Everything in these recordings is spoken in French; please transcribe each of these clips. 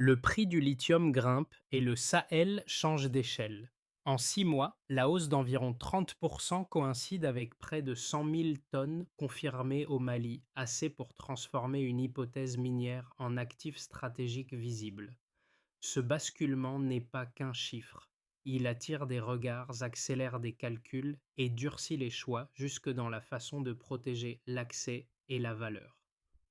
Le prix du lithium grimpe et le Sahel change d'échelle. En 6 mois, la hausse d'environ 30% coïncide avec près de 100 000 tonnes confirmées au Mali, assez pour transformer une hypothèse minière en actif stratégique visible. Ce basculement n'est pas qu'un chiffre. Il attire des regards, accélère des calculs et durcit les choix jusque dans la façon de protéger l'accès et la valeur.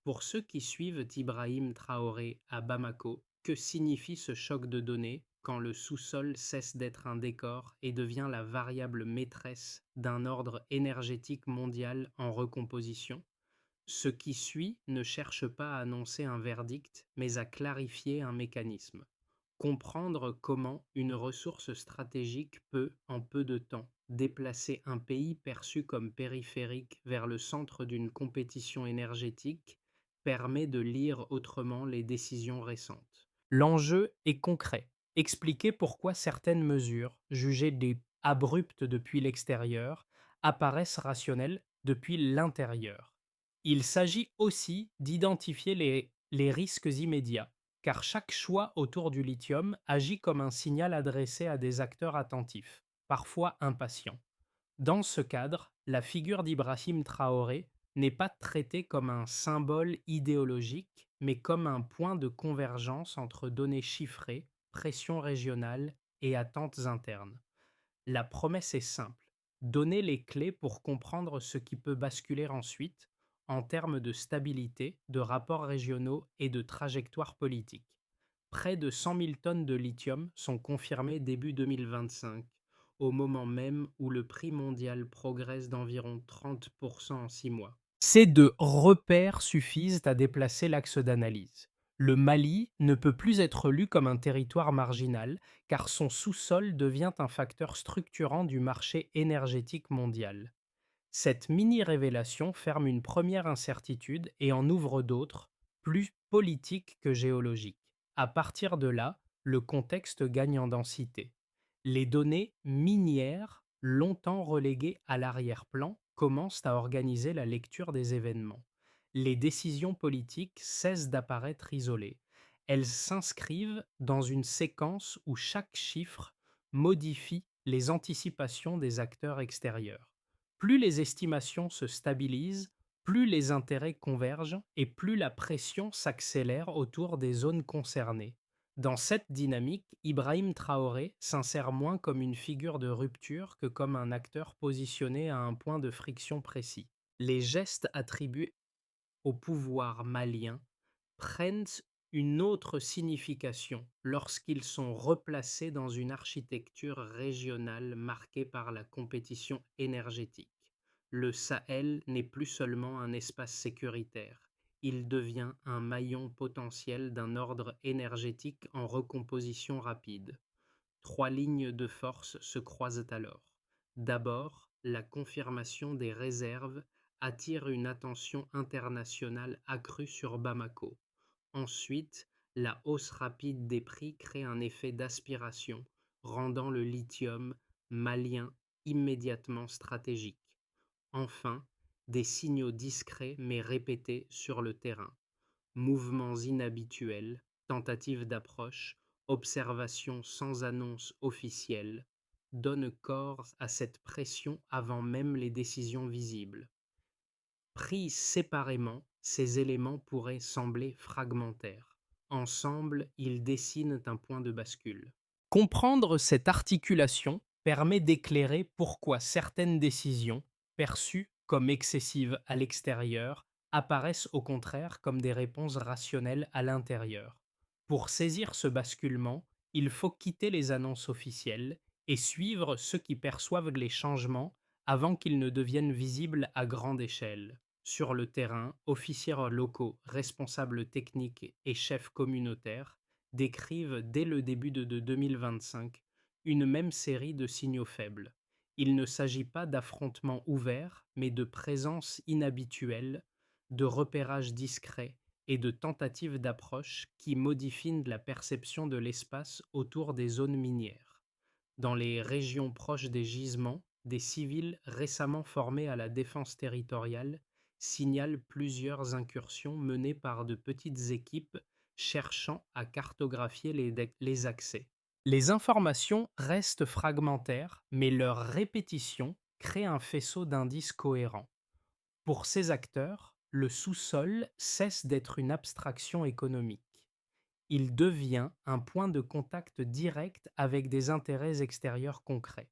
Pour ceux qui suivent Ibrahim Traoré à Bamako, que signifie ce choc de données quand le sous-sol cesse d'être un décor et devient la variable maîtresse d'un ordre énergétique mondial en recomposition? Ce qui suit ne cherche pas à annoncer un verdict, mais à clarifier un mécanisme. Comprendre comment une ressource stratégique peut, en peu de temps, déplacer un pays perçu comme périphérique vers le centre d'une compétition énergétique permet de lire autrement les décisions récentes. L'enjeu est concret. Expliquer pourquoi certaines mesures, jugées abruptes depuis l'extérieur, apparaissent rationnelles depuis l'intérieur. Il s'agit aussi d'identifier les risques immédiats, car chaque choix autour du lithium agit comme un signal adressé à des acteurs attentifs, parfois impatients. Dans ce cadre, la figure d'Ibrahim Traoré n'est pas traitée comme un symbole idéologique, mais comme un point de convergence entre données chiffrées, pression régionale et attentes internes. La promesse est simple: donner les clés pour comprendre ce qui peut basculer ensuite en termes de stabilité, de rapports régionaux et de trajectoire politique. Près de 100 000 tonnes de lithium sont confirmées début 2025, au moment même où le prix mondial progresse d'environ 30% en 6 mois. Ces deux repères suffisent à déplacer l'axe d'analyse. Le Mali ne peut plus être lu comme un territoire marginal, car son sous-sol devient un facteur structurant du marché énergétique mondial. Cette mini-révélation ferme une première incertitude et en ouvre d'autres, plus politiques que géologiques. À partir de là, le contexte gagne en densité. Les données minières, longtemps reléguées à l'arrière-plan, commencent à organiser la lecture des événements. Les décisions politiques cessent d'apparaître isolées. Elles s'inscrivent dans une séquence où chaque chiffre modifie les anticipations des acteurs extérieurs. Plus les estimations se stabilisent, plus les intérêts convergent et plus la pression s'accélère autour des zones concernées. Dans cette dynamique, Ibrahim Traoré s'insère moins comme une figure de rupture que comme un acteur positionné à un point de friction précis. Les gestes attribués au pouvoir malien prennent une autre signification lorsqu'ils sont replacés dans une architecture régionale marquée par la compétition énergétique. Le Sahel n'est plus seulement un espace sécuritaire, il devient un maillon potentiel d'un ordre énergétique en recomposition rapide. Trois lignes de force se croisent alors. D'abord, la confirmation des réserves attire une attention internationale accrue sur Bamako. Ensuite, la hausse rapide des prix crée un effet d'aspiration, rendant le lithium malien immédiatement stratégique. Enfin, des signaux discrets mais répétés sur le terrain. Mouvements inhabituels, tentatives d'approche, observations sans annonce officielle donnent corps à cette pression avant même les décisions visibles. Pris séparément, ces éléments pourraient sembler fragmentaires. Ensemble, ils dessinent un point de bascule. Comprendre cette articulation permet d'éclairer pourquoi certaines décisions, perçues comme excessives à l'extérieur, apparaissent au contraire comme des réponses rationnelles à l'intérieur. Pour saisir ce basculement, il faut quitter les annonces officielles et suivre ceux qui perçoivent les changements avant qu'ils ne deviennent visibles à grande échelle. Sur le terrain, officiers locaux, responsables techniques et chefs communautaires décrivent dès le début de 2025 une même série de signaux faibles. Il ne s'agit pas d'affrontements ouverts, mais de présence inhabituelle, de repérage discret et de tentatives d'approche qui modifient la perception de l'espace autour des zones minières. Dans les régions proches des gisements, des civils récemment formés à la défense territoriale signalent plusieurs incursions menées par de petites équipes cherchant à cartographier les accès. Les informations restent fragmentaires, mais leur répétition crée un faisceau d'indices cohérents. Pour ces acteurs, le sous-sol cesse d'être une abstraction économique. Il devient un point de contact direct avec des intérêts extérieurs concrets.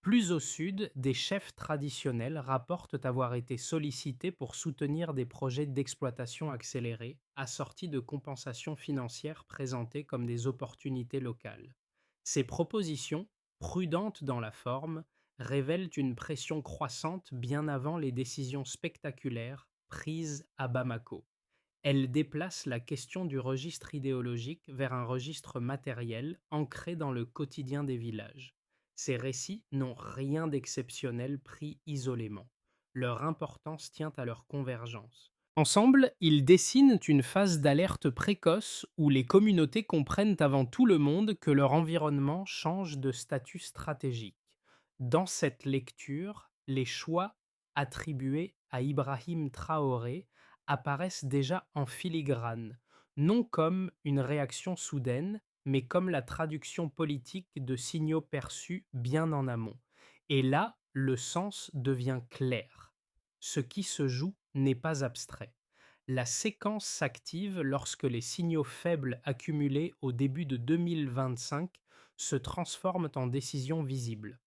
Plus au sud, des chefs traditionnels rapportent avoir été sollicités pour soutenir des projets d'exploitation accélérée, assortis de compensations financières présentées comme des opportunités locales. Ces propositions, prudentes dans la forme, révèlent une pression croissante bien avant les décisions spectaculaires prises à Bamako. Elle déplace la question du registre idéologique vers un registre matériel ancré dans le quotidien des villages. Ces récits n'ont rien d'exceptionnel pris isolément. Leur importance tient à leur convergence. Ensemble, ils dessinent une phase d'alerte précoce où les communautés comprennent avant tout le monde que leur environnement change de statut stratégique. Dans cette lecture, les choix attribués à Ibrahim Traoré apparaissent déjà en filigrane, non comme une réaction soudaine, mais comme la traduction politique de signaux perçus bien en amont. Et là, le sens devient clair. Ce qui se joue n'est pas abstrait. La séquence s'active lorsque les signaux faibles accumulés au début de 2025 se transforment en décisions visibles.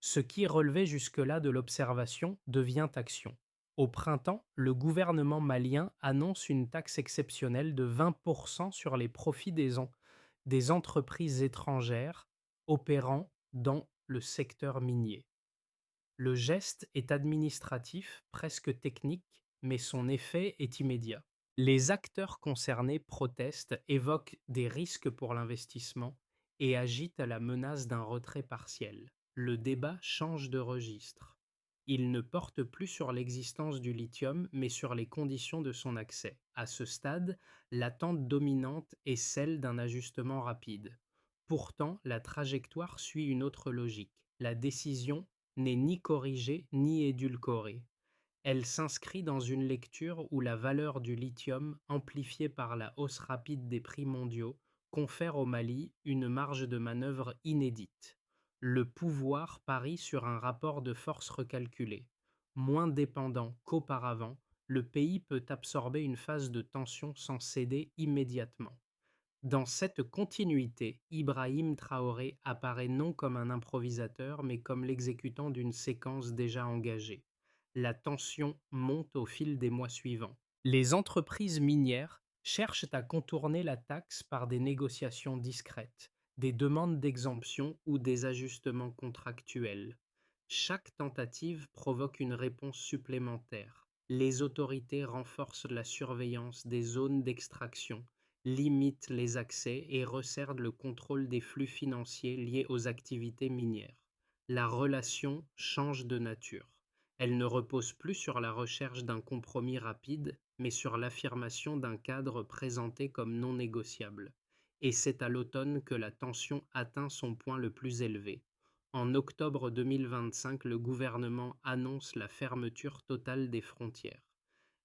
Ce qui relevait jusque-là de l'observation devient action. Au printemps, le gouvernement malien annonce une taxe exceptionnelle de 20% sur les profits des entreprises étrangères opérant dans le secteur minier. Le geste est administratif, presque technique, mais son effet est immédiat. Les acteurs concernés protestent, évoquent des risques pour l'investissement et agitent la menace d'un retrait partiel. Le débat change de registre. Il ne porte plus sur l'existence du lithium, mais sur les conditions de son accès. À ce stade, l'attente dominante est celle d'un ajustement rapide. Pourtant, la trajectoire suit une autre logique. La décision n'est ni corrigée ni édulcorée. Elle s'inscrit dans une lecture où la valeur du lithium, amplifiée par la hausse rapide des prix mondiaux, confère au Mali une marge de manœuvre inédite. Le pouvoir parie sur un rapport de force recalculé. Moins dépendant qu'auparavant, le pays peut absorber une phase de tension sans céder immédiatement. Dans cette continuité, Ibrahim Traoré apparaît non comme un improvisateur, mais comme l'exécutant d'une séquence déjà engagée. La tension monte au fil des mois suivants. Les entreprises minières cherchent à contourner la taxe par des négociations discrètes, des demandes d'exemption ou des ajustements contractuels. Chaque tentative provoque une réponse supplémentaire. Les autorités renforcent la surveillance des zones d'extraction, limite les accès et resserre le contrôle des flux financiers liés aux activités minières. La relation change de nature. Elle ne repose plus sur la recherche d'un compromis rapide, mais sur l'affirmation d'un cadre présenté comme non négociable. Et c'est à l'automne que la tension atteint son point le plus élevé. En octobre 2025, le gouvernement annonce la fermeture totale des frontières.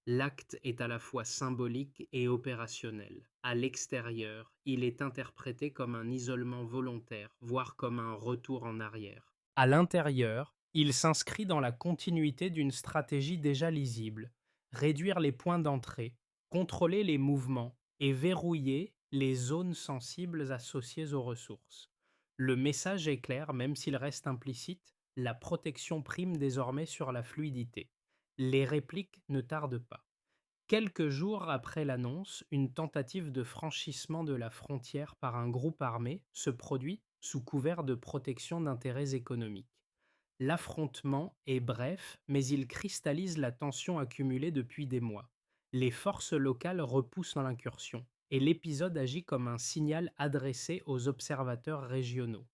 L'acte est à la fois symbolique et opérationnel. À l'extérieur, il est interprété comme un isolement volontaire, voire comme un retour en arrière. À l'intérieur, il s'inscrit dans la continuité d'une stratégie déjà lisible: réduire les points d'entrée, contrôler les mouvements et verrouiller les zones sensibles associées aux ressources. Le message est clair, même s'il reste implicite: la protection prime désormais sur la fluidité. Les répliques ne tardent pas. Quelques jours après l'annonce, une tentative de franchissement de la frontière par un groupe armé se produit sous couvert de protection d'intérêts économiques. L'affrontement est bref, mais il cristallise la tension accumulée depuis des mois. Les forces locales repoussent l'incursion, et l'épisode agit comme un signal adressé aux observateurs régionaux.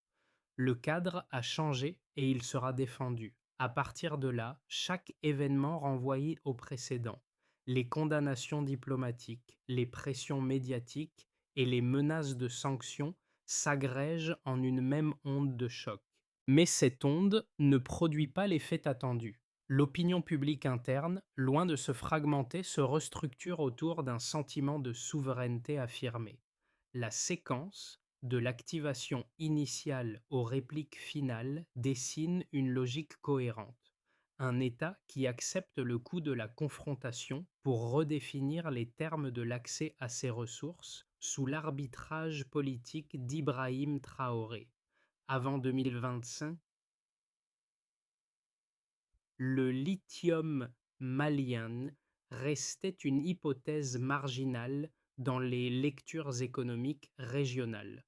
Le cadre a changé et il sera défendu. À partir de là, chaque événement renvoyé au précédent. Les condamnations diplomatiques, les pressions médiatiques et les menaces de sanctions s'agrègent en une même onde de choc. Mais cette onde ne produit pas l'effet attendu. L'opinion publique interne, loin de se fragmenter, se restructure autour d'un sentiment de souveraineté affirmé. La séquence, de l'activation initiale aux répliques finales, dessine une logique cohérente. Un État qui accepte le coût de la confrontation pour redéfinir les termes de l'accès à ses ressources sous l'arbitrage politique d'Ibrahim Traoré. Avant 2025, le lithium malien restait une hypothèse marginale dans les lectures économiques régionales.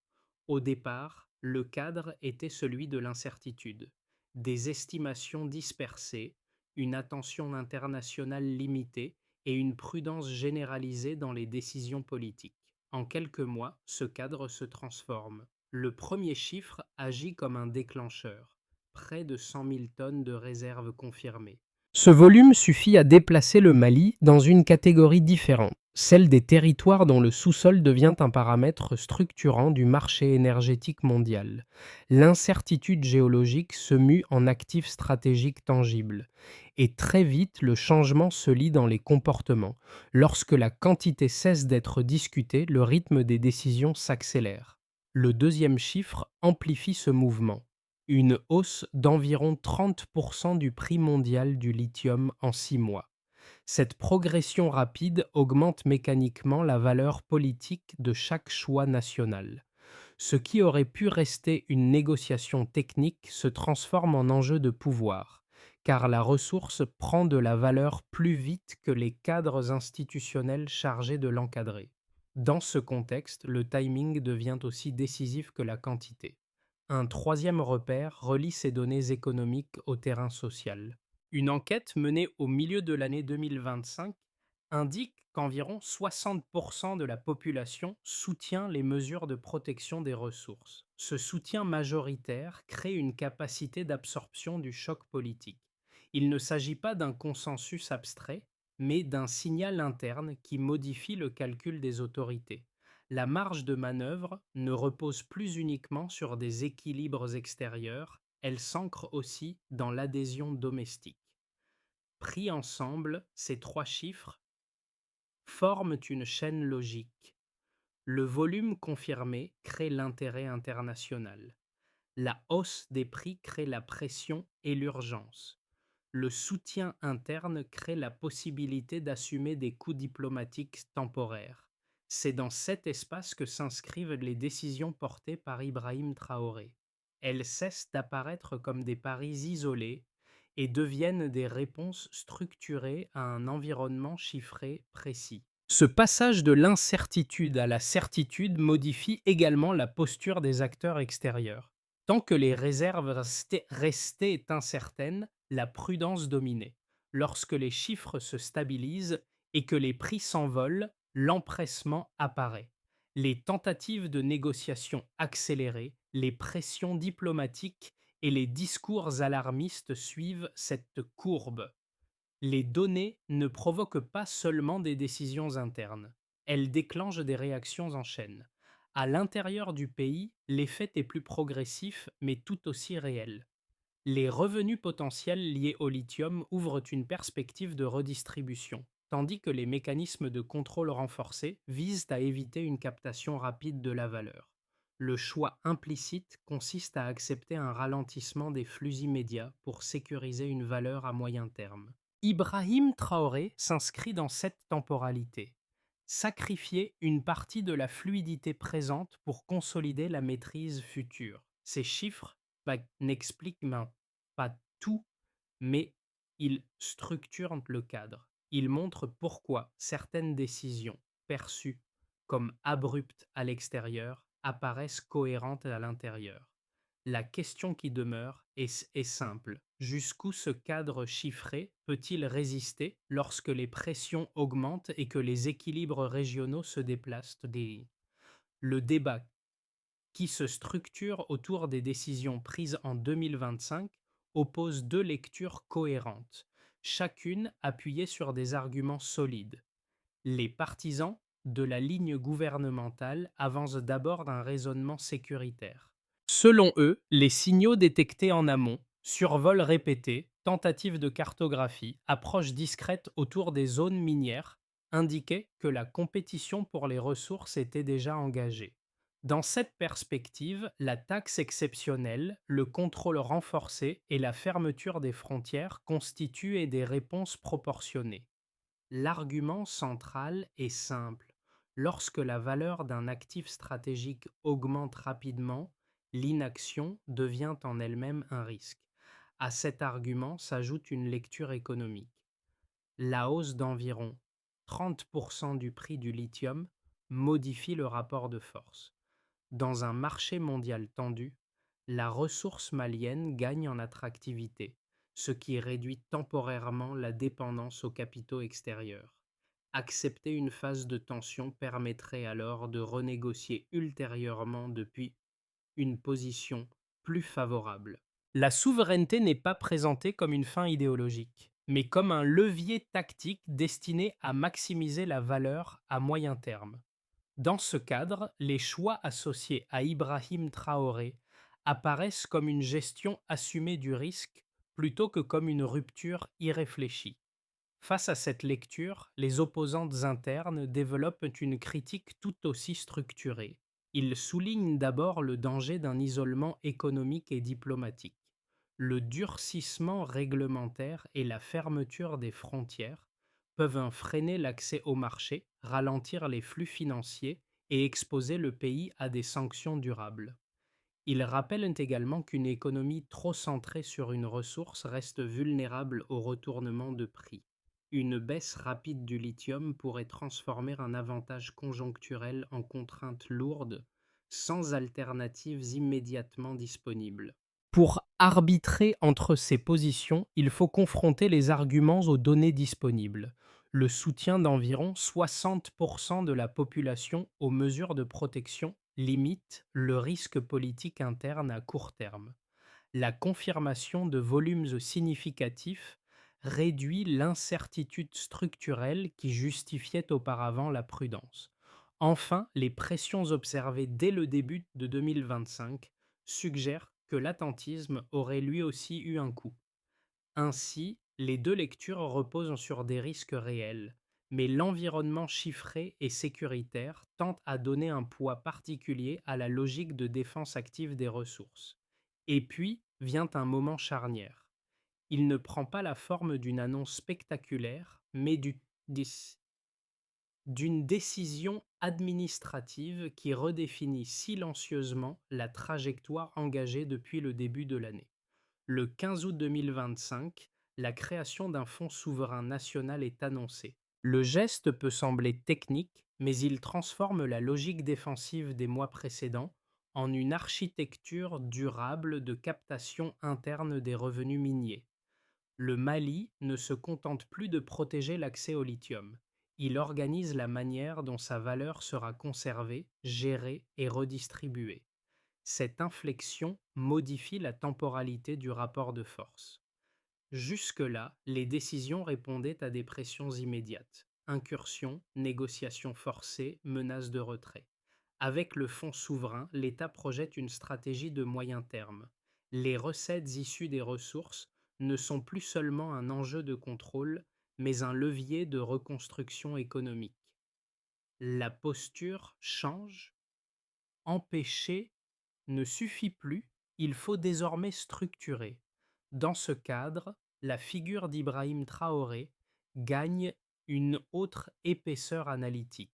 Au départ, le cadre était celui de l'incertitude, des estimations dispersées, une attention internationale limitée et une prudence généralisée dans les décisions politiques. En quelques mois, ce cadre se transforme. Le premier chiffre agit comme un déclencheur, près de 100 000 tonnes de réserves confirmées. Ce volume suffit à déplacer le Mali dans une catégorie différente, celle des territoires dont le sous-sol devient un paramètre structurant du marché énergétique mondial. L'incertitude géologique se mue en actif stratégique tangible. Et très vite, le changement se lit dans les comportements. Lorsque la quantité cesse d'être discutée, le rythme des décisions s'accélère. Le deuxième chiffre amplifie ce mouvement. Une hausse d'environ 30% du prix mondial du lithium en 6 mois. Cette progression rapide augmente mécaniquement la valeur politique de chaque choix national. Ce qui aurait pu rester une négociation technique se transforme en enjeu de pouvoir, car la ressource prend de la valeur plus vite que les cadres institutionnels chargés de l'encadrer. Dans ce contexte, le timing devient aussi décisif que la quantité. Un troisième repère relie ces données économiques au terrain social. Une enquête menée au milieu de l'année 2025 indique qu'environ 60% de la population soutient les mesures de protection des ressources. Ce soutien majoritaire crée une capacité d'absorption du choc politique. Il ne s'agit pas d'un consensus abstrait, mais d'un signal interne qui modifie le calcul des autorités. La marge de manœuvre ne repose plus uniquement sur des équilibres extérieurs, elle s'ancre aussi dans l'adhésion domestique. Pris ensemble, ces trois chiffres forment une chaîne logique. Le volume confirmé crée l'intérêt international. La hausse des prix crée la pression et l'urgence. Le soutien interne crée la possibilité d'assumer des coûts diplomatiques temporaires. C'est dans cet espace que s'inscrivent les décisions portées par Ibrahim Traoré. Elles cessent d'apparaître comme des paris isolés et deviennent des réponses structurées à un environnement chiffré précis. Ce passage de l'incertitude à la certitude modifie également la posture des acteurs extérieurs. Tant que les réserves restaient incertaines, la prudence dominait. Lorsque les chiffres se stabilisent et que les prix s'envolent, l'empressement apparaît. Les tentatives de négociation accélérées, les pressions diplomatiques et les discours alarmistes suivent cette courbe. Les données ne provoquent pas seulement des décisions internes, elles déclenchent des réactions en chaîne. À l'intérieur du pays, l'effet est plus progressif mais tout aussi réel. Les revenus potentiels liés au lithium ouvrent une perspective de redistribution, tandis que les mécanismes de contrôle renforcés visent à éviter une captation rapide de la valeur. Le choix implicite consiste à accepter un ralentissement des flux immédiats pour sécuriser une valeur à moyen terme. Ibrahim Traoré s'inscrit dans cette temporalité. Sacrifier une partie de la fluidité présente pour consolider la maîtrise future. Ces chiffres n'expliquent pas tout, mais ils structurent le cadre. Ils montrent pourquoi certaines décisions perçues comme abruptes à l'extérieur apparaissent cohérentes à l'intérieur. La question qui demeure est simple. Jusqu'où ce cadre chiffré peut-il résister lorsque les pressions augmentent et que les équilibres régionaux se déplacent? Le débat qui se structure autour des décisions prises en 2025 oppose deux lectures cohérentes, chacune appuyée sur des arguments solides. Les partisans de la ligne gouvernementale avancent d'abord d'un raisonnement sécuritaire. Selon eux, les signaux détectés en amont, Survols répétés, tentatives de cartographie, approches discrètes autour des zones minières indiquaient que la compétition pour les ressources était déjà engagée. Dans cette perspective, la taxe exceptionnelle, le contrôle renforcé et la fermeture des frontières constituaient des réponses proportionnées. L'argument central est simple. Lorsque la valeur d'un actif stratégique augmente rapidement, l'inaction devient en elle-même un risque. À cet argument s'ajoute une lecture économique. La hausse d'environ 30% du prix du lithium modifie le rapport de force. Dans un marché mondial tendu, la ressource malienne gagne en attractivité, ce qui réduit temporairement la dépendance aux capitaux extérieurs. Accepter une phase de tension permettrait alors de renégocier ultérieurement depuis une position plus favorable. La souveraineté n'est pas présentée comme une fin idéologique, mais comme un levier tactique destiné à maximiser la valeur à moyen terme. Dans ce cadre, les choix associés à Ibrahim Traoré apparaissent comme une gestion assumée du risque plutôt que comme une rupture irréfléchie. Face à cette lecture, les opposantes internes développent une critique tout aussi structurée. Ils soulignent d'abord le danger d'un isolement économique et diplomatique. Le durcissement réglementaire et la fermeture des frontières peuvent freiner l'accès au marché, ralentir les flux financiers et exposer le pays à des sanctions durables. Ils rappellent également qu'une économie trop centrée sur une ressource reste vulnérable au retournement de prix. Une baisse rapide du lithium pourrait transformer un avantage conjoncturel en contrainte lourde, sans alternatives immédiatement disponibles. Pour arbitrer entre ces positions, il faut confronter les arguments aux données disponibles. Le soutien d'environ 60% de la population aux mesures de protection limite le risque politique interne à court terme. La confirmation de volumes significatifs réduit l'incertitude structurelle qui justifiait auparavant la prudence. Enfin, les pressions observées dès le début de 2025 suggèrent que l'attentisme aurait lui aussi eu un coût. Ainsi, les deux lectures reposent sur des risques réels, mais l'environnement chiffré et sécuritaire tente à donner un poids particulier à la logique de défense active des ressources. Et puis vient un moment charnière. Il ne prend pas la forme d'une annonce spectaculaire, mais d'une décision administrative qui redéfinit silencieusement la trajectoire engagée depuis le début de l'année. Le 15 août 2025, la création d'un fonds souverain national est annoncée. Le geste peut sembler technique, mais il transforme la logique défensive des mois précédents en une architecture durable de captation interne des revenus miniers. Le Mali ne se contente plus de protéger l'accès au lithium. Il organise la manière dont sa valeur sera conservée, gérée et redistribuée. Cette inflexion modifie la temporalité du rapport de force. Jusque-là, les décisions répondaient à des pressions immédiates. Incursions, négociations forcées, menaces de retrait. Avec le fonds souverain, l'État projette une stratégie de moyen terme. Les recettes issues des ressources ne sont plus seulement un enjeu de contrôle, mais un levier de reconstruction économique. La posture change. Empêcher ne suffit plus, il faut désormais structurer. Dans ce cadre, la figure d'Ibrahim Traoré gagne une autre épaisseur analytique.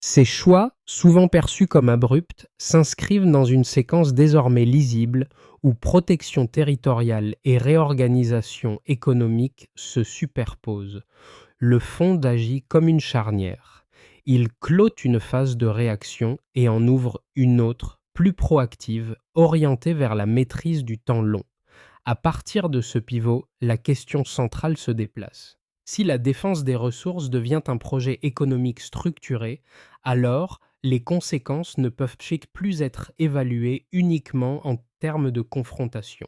Ces choix, souvent perçus comme abrupts, s'inscrivent dans une séquence désormais lisible où protection territoriale et réorganisation économique se superposent. Le fonds agit comme une charnière. Il clôt une phase de réaction et en ouvre une autre, plus proactive, orientée vers la maîtrise du temps long. À partir de ce pivot, la question centrale se déplace. Si la défense des ressources devient un projet économique structuré, alors les conséquences ne peuvent plus être évaluées uniquement en termes de confrontation.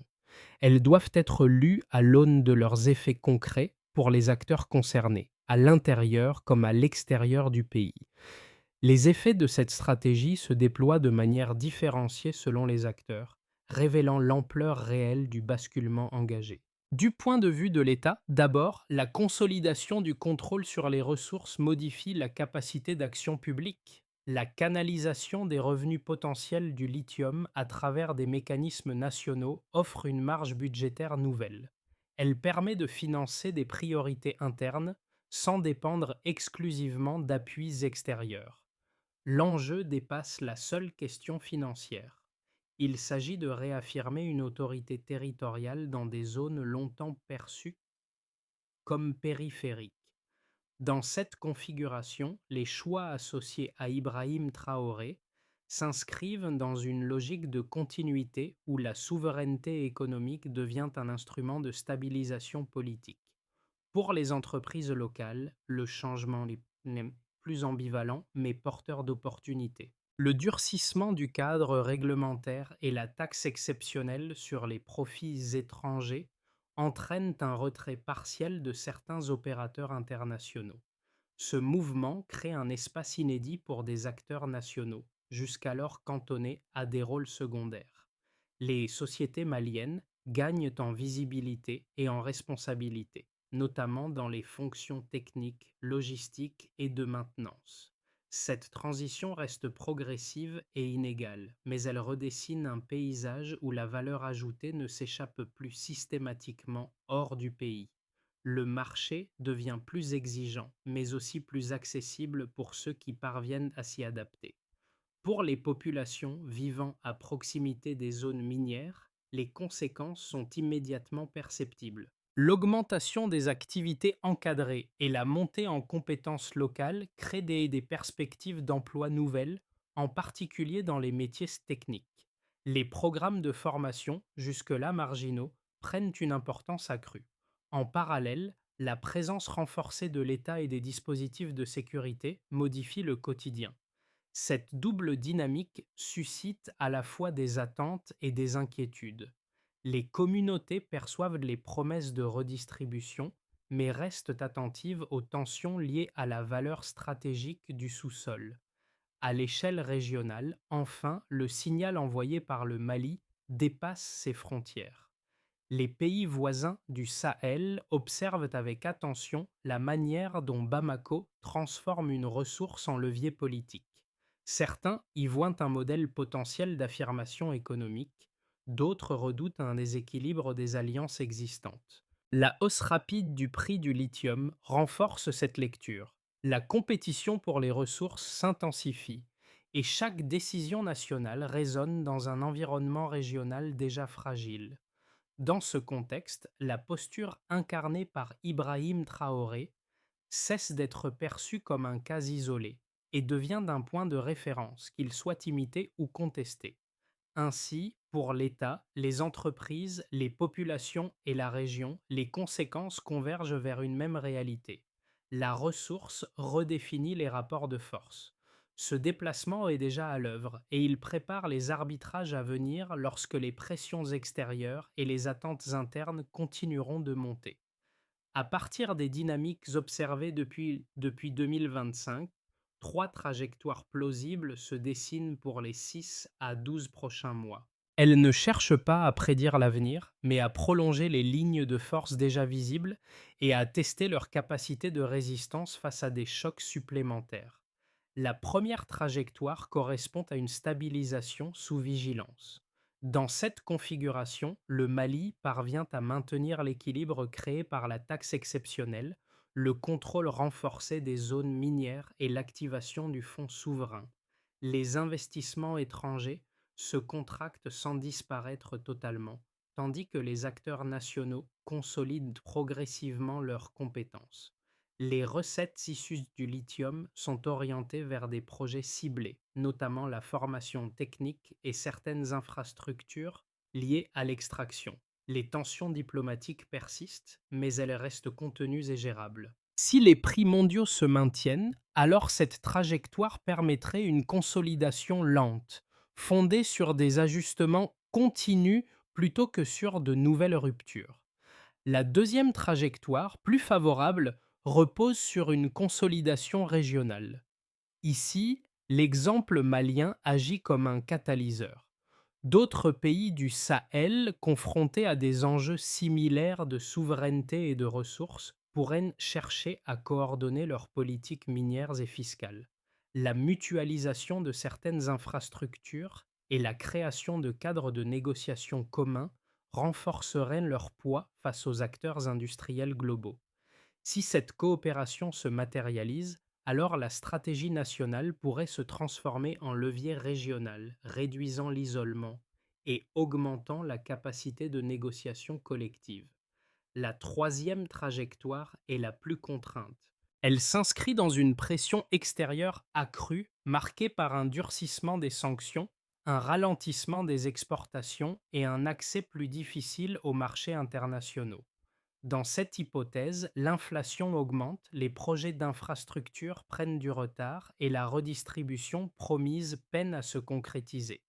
Elles doivent être lues à l'aune de leurs effets concrets pour les acteurs concernés, à l'intérieur comme à l'extérieur du pays. Les effets de cette stratégie se déploient de manière différenciée selon les acteurs, révélant l'ampleur réelle du basculement engagé. Du point de vue de l'État, d'abord, la consolidation du contrôle sur les ressources modifie la capacité d'action publique. La canalisation des revenus potentiels du lithium à travers des mécanismes nationaux offre une marge budgétaire nouvelle. Elle permet de financer des priorités internes sans dépendre exclusivement d'appuis extérieurs. L'enjeu dépasse la seule question financière. Il s'agit de réaffirmer une autorité territoriale dans des zones longtemps perçues comme périphériques. Dans cette configuration, les choix associés à Ibrahim Traoré s'inscrivent dans une logique de continuité où la souveraineté économique devient un instrument de stabilisation politique. Pour les entreprises locales, le changement n'est plus ambivalent mais porteur d'opportunités. Le durcissement du cadre réglementaire et la taxe exceptionnelle sur les profits étrangers entraînent un retrait partiel de certains opérateurs internationaux. Ce mouvement crée un espace inédit pour des acteurs nationaux, jusqu'alors cantonnés à des rôles secondaires. Les sociétés maliennes gagnent en visibilité et en responsabilité, notamment dans les fonctions techniques, logistiques et de maintenance. Cette transition reste progressive et inégale, mais elle redessine un paysage où la valeur ajoutée ne s'échappe plus systématiquement hors du pays. Le marché devient plus exigeant, mais aussi plus accessible pour ceux qui parviennent à s'y adapter. Pour les populations vivant à proximité des zones minières, les conséquences sont immédiatement perceptibles. L'augmentation des activités encadrées et la montée en compétences locales créent des perspectives d'emploi nouvelles, en particulier dans les métiers techniques. Les programmes de formation, jusque-là marginaux, prennent une importance accrue. En parallèle, la présence renforcée de l'État et des dispositifs de sécurité modifie le quotidien. Cette double dynamique suscite à la fois des attentes et des inquiétudes. Les communautés perçoivent les promesses de redistribution, mais restent attentives aux tensions liées à la valeur stratégique du sous-sol. À l'échelle régionale, enfin, le signal envoyé par le Mali dépasse ses frontières. Les pays voisins du Sahel observent avec attention la manière dont Bamako transforme une ressource en levier politique. Certains y voient un modèle potentiel d'affirmation économique, d'autres redoutent un déséquilibre des alliances existantes. La hausse rapide du prix du lithium renforce cette lecture. La compétition pour les ressources s'intensifie et chaque décision nationale résonne dans un environnement régional déjà fragile. Dans ce contexte, la posture incarnée par Ibrahim Traoré cesse d'être perçue comme un cas isolé et devient d'un point de référence, qu'il soit imité ou contesté. Ainsi, pour l'État, les entreprises, les populations et la région, les conséquences convergent vers une même réalité. La ressource redéfinit les rapports de force. Ce déplacement est déjà à l'œuvre et il prépare les arbitrages à venir lorsque les pressions extérieures et les attentes internes continueront de monter. À partir des dynamiques observées depuis 2025, trois trajectoires plausibles se dessinent pour les 6 à 12 prochains mois. Elles ne cherchent pas à prédire l'avenir, mais à prolonger les lignes de force déjà visibles et à tester leur capacité de résistance face à des chocs supplémentaires. La première trajectoire correspond à une stabilisation sous vigilance. Dans cette configuration, le Mali parvient à maintenir l'équilibre créé par la taxe exceptionnelle, le contrôle renforcé des zones minières et l'activation du fonds souverain. Les investissements étrangers se contractent sans disparaître totalement, tandis que les acteurs nationaux consolident progressivement leurs compétences. Les recettes issues du lithium sont orientées vers des projets ciblés, notamment la formation technique et certaines infrastructures liées à l'extraction. Les tensions diplomatiques persistent, mais elles restent contenues et gérables. Si les prix mondiaux se maintiennent, alors cette trajectoire permettrait une consolidation lente, fondée sur des ajustements continus plutôt que sur de nouvelles ruptures. La deuxième trajectoire, plus favorable, repose sur une consolidation régionale. Ici, l'exemple malien agit comme un catalyseur. D'autres pays du Sahel, confrontés à des enjeux similaires de souveraineté et de ressources, pourraient chercher à coordonner leurs politiques minières et fiscales. La mutualisation de certaines infrastructures et la création de cadres de négociation communs renforceraient leur poids face aux acteurs industriels globaux. Si cette coopération se matérialise, alors la stratégie nationale pourrait se transformer en levier régional, réduisant l'isolement et augmentant la capacité de négociation collective. La troisième trajectoire est la plus contrainte. Elle s'inscrit dans une pression extérieure accrue, marquée par un durcissement des sanctions, un ralentissement des exportations et un accès plus difficile aux marchés internationaux. Dans cette hypothèse, l'inflation augmente, les projets d'infrastructure prennent du retard et la redistribution promise peine à se concrétiser.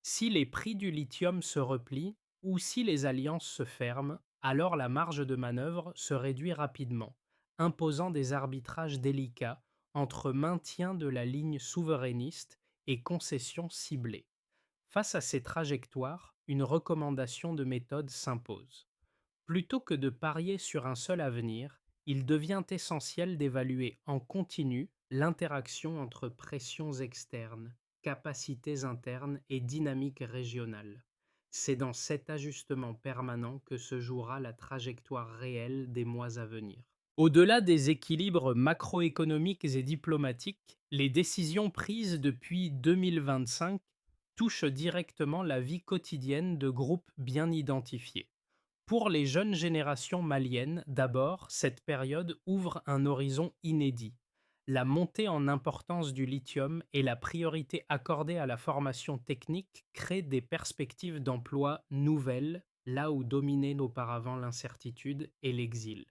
Si les prix du lithium se replient ou si les alliances se ferment, alors la marge de manœuvre se réduit rapidement, imposant des arbitrages délicats entre maintien de la ligne souverainiste et concessions ciblées. Face à ces trajectoires, une recommandation de méthode s'impose. Plutôt que de parier sur un seul avenir, il devient essentiel d'évaluer en continu l'interaction entre pressions externes, capacités internes et dynamiques régionales. C'est dans cet ajustement permanent que se jouera la trajectoire réelle des mois à venir. Au-delà des équilibres macroéconomiques et diplomatiques, les décisions prises depuis 2025 touchent directement la vie quotidienne de groupes bien identifiés. Pour les jeunes générations maliennes, d'abord, cette période ouvre un horizon inédit. La montée en importance du lithium et la priorité accordée à la formation technique créent des perspectives d'emploi nouvelles, là où dominaient auparavant l'incertitude et l'exil.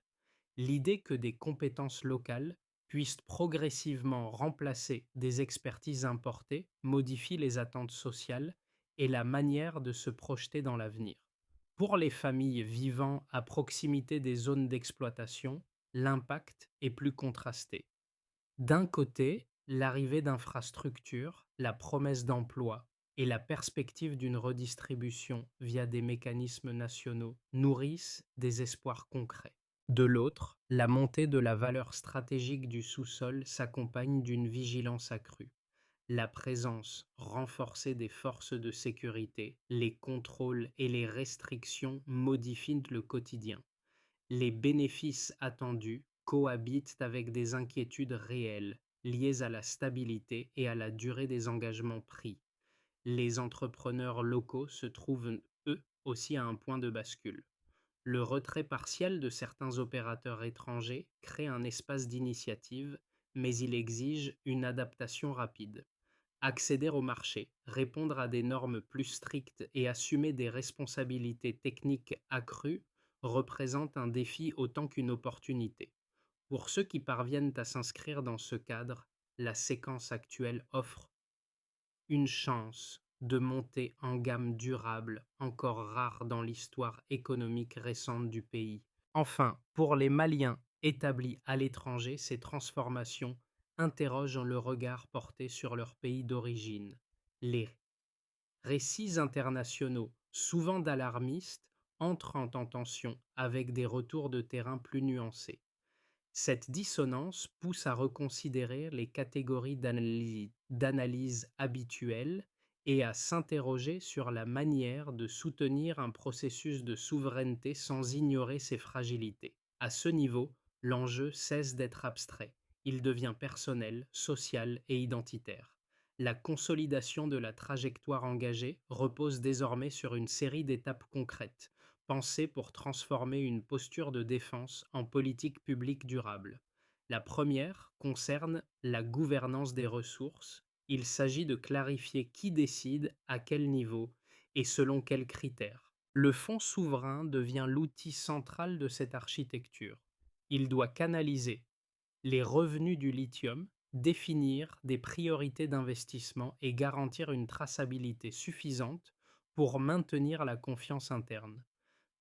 L'idée que des compétences locales puissent progressivement remplacer des expertises importées modifie les attentes sociales et la manière de se projeter dans l'avenir. Pour les familles vivant à proximité des zones d'exploitation, l'impact est plus contrasté. D'un côté, l'arrivée d'infrastructures, la promesse d'emploi et la perspective d'une redistribution via des mécanismes nationaux nourrissent des espoirs concrets. De l'autre, la montée de la valeur stratégique du sous-sol s'accompagne d'une vigilance accrue. La présence renforcée des forces de sécurité, les contrôles et les restrictions modifient le quotidien. Les bénéfices attendus cohabitent avec des inquiétudes réelles liées à la stabilité et à la durée des engagements pris. Les entrepreneurs locaux se trouvent, eux aussi, à un point de bascule. Le retrait partiel de certains opérateurs étrangers crée un espace d'initiative, mais il exige une adaptation rapide. Accéder au marché, répondre à des normes plus strictes et assumer des responsabilités techniques accrues représente un défi autant qu'une opportunité. Pour ceux qui parviennent à s'inscrire dans ce cadre, la séquence actuelle offre une chance de monter en gamme durable, encore rare dans l'histoire économique récente du pays. Enfin, pour les Maliens établis à l'étranger, ces transformations interrogent le regard porté sur leur pays d'origine. Les récits internationaux, souvent d'alarmistes, entrent en tension avec des retours de terrain plus nuancés. Cette dissonance pousse à reconsidérer les catégories d'analyse habituelles et à s'interroger sur la manière de soutenir un processus de souveraineté sans ignorer ses fragilités. À ce niveau, l'enjeu cesse d'être abstrait. Il devient personnel, social et identitaire. La consolidation de la trajectoire engagée repose désormais sur une série d'étapes concrètes pensée pour transformer une posture de défense en politique publique durable. La première concerne la gouvernance des ressources. Il s'agit de clarifier qui décide, à quel niveau et selon quels critères. Le fonds souverain devient l'outil central de cette architecture. Il doit canaliser les revenus du lithium, définir des priorités d'investissement et garantir une traçabilité suffisante pour maintenir la confiance interne.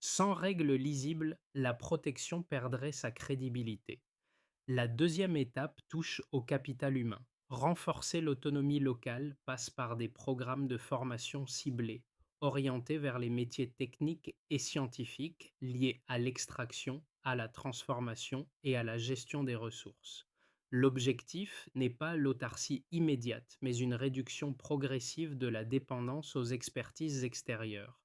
Sans règles lisibles, la protection perdrait sa crédibilité. La deuxième étape touche au capital humain. Renforcer l'autonomie locale passe par des programmes de formation ciblés, orientée vers les métiers techniques et scientifiques liés à l'extraction, à la transformation et à la gestion des ressources. L'objectif n'est pas l'autarcie immédiate, mais une réduction progressive de la dépendance aux expertises extérieures.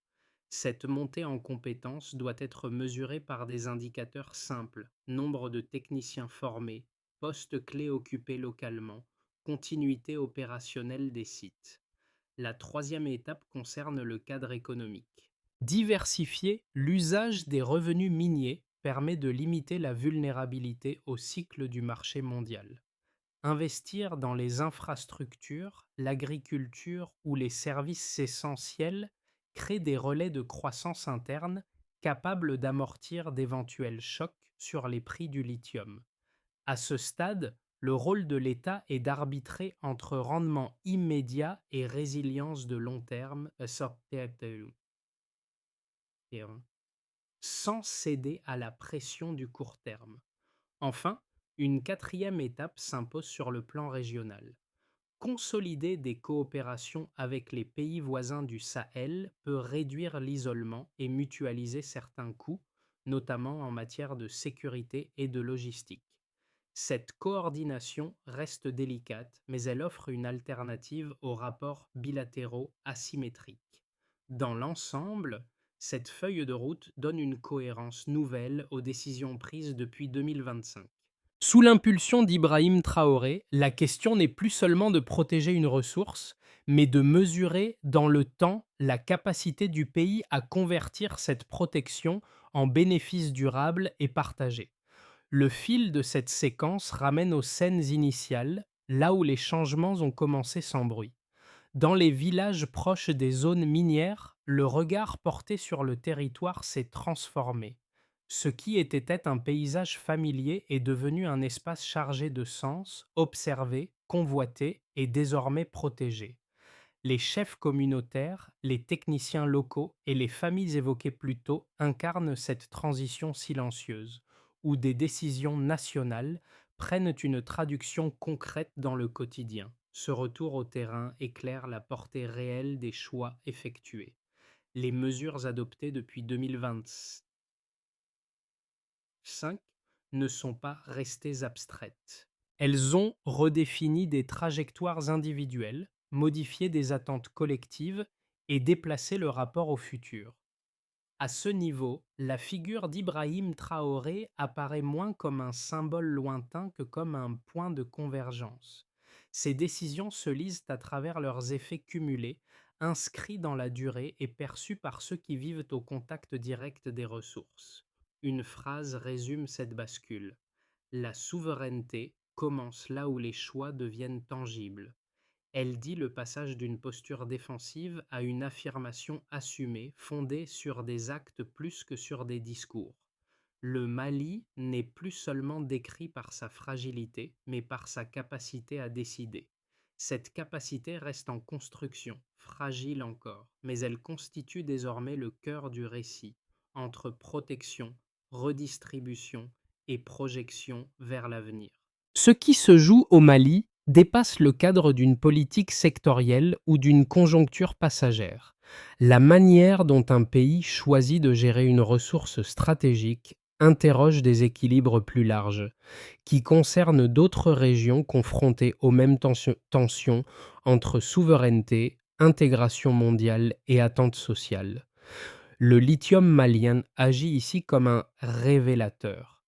Cette montée en compétences doit être mesurée par des indicateurs simples: nombre de techniciens formés, postes clés occupés localement, continuité opérationnelle des sites. La troisième étape concerne le cadre économique. Diversifier l'usage des revenus miniers permet de limiter la vulnérabilité au cycle du marché mondial. Investir dans les infrastructures, l'agriculture ou les services essentiels crée des relais de croissance interne capables d'amortir d'éventuels chocs sur les prix du lithium. À ce stade, le rôle de l'État est d'arbitrer entre rendement immédiat et résilience de long terme, sans céder à la pression du court terme. Enfin, une quatrième étape s'impose sur le plan régional. Consolider des coopérations avec les pays voisins du Sahel peut réduire l'isolement et mutualiser certains coûts, notamment en matière de sécurité et de logistique. Cette coordination reste délicate, mais elle offre une alternative aux rapports bilatéraux asymétriques. Dans l'ensemble, cette feuille de route donne une cohérence nouvelle aux décisions prises depuis 2025. Sous l'impulsion d'Ibrahim Traoré, la question n'est plus seulement de protéger une ressource, mais de mesurer dans le temps la capacité du pays à convertir cette protection en bénéfices durables et partagés. Le fil de cette séquence ramène aux scènes initiales, là où les changements ont commencé sans bruit. Dans les villages proches des zones minières, le regard porté sur le territoire s'est transformé. Ce qui était un paysage familier est devenu un espace chargé de sens, observé, convoité et désormais protégé. Les chefs communautaires, les techniciens locaux et les familles évoquées plus tôt incarnent cette transition silencieuse, où des décisions nationales prennent une traduction concrète dans le quotidien. Ce retour au terrain éclaire la portée réelle des choix effectués. Les mesures adoptées depuis 2025 ne sont pas restées abstraites. Elles ont redéfini des trajectoires individuelles, modifié des attentes collectives et déplacé le rapport au futur. À ce niveau, la figure d'Ibrahim Traoré apparaît moins comme un symbole lointain que comme un point de convergence. Ces décisions se lisent à travers leurs effets cumulés, inscrits dans la durée et perçus par ceux qui vivent au contact direct des ressources. Une phrase résume cette bascule: la souveraineté commence là où les choix deviennent tangibles. Elle dit le passage d'une posture défensive à une affirmation assumée, fondée sur des actes plus que sur des discours. Le Mali n'est plus seulement décrit par sa fragilité, mais par sa capacité à décider. Cette capacité reste en construction, fragile encore, mais elle constitue désormais le cœur du récit, entre protection, redistribution et projection vers l'avenir. Ce qui se joue au Mali dépasse le cadre d'une politique sectorielle ou d'une conjoncture passagère. La manière dont un pays choisit de gérer une ressource stratégique interroge des équilibres plus larges, qui concernent d'autres régions confrontées aux mêmes tensions entre souveraineté, intégration mondiale et attentes sociales. Le lithium malien agit ici comme un révélateur.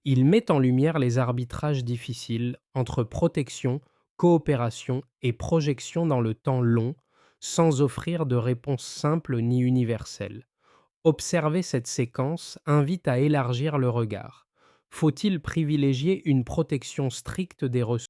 Il met en lumière les arbitrages difficiles entre protection, coopération et projection dans le temps long, sans offrir de réponse simple ni universelle. Observer cette séquence invite à élargir le regard. Faut-il privilégier une protection stricte des ressources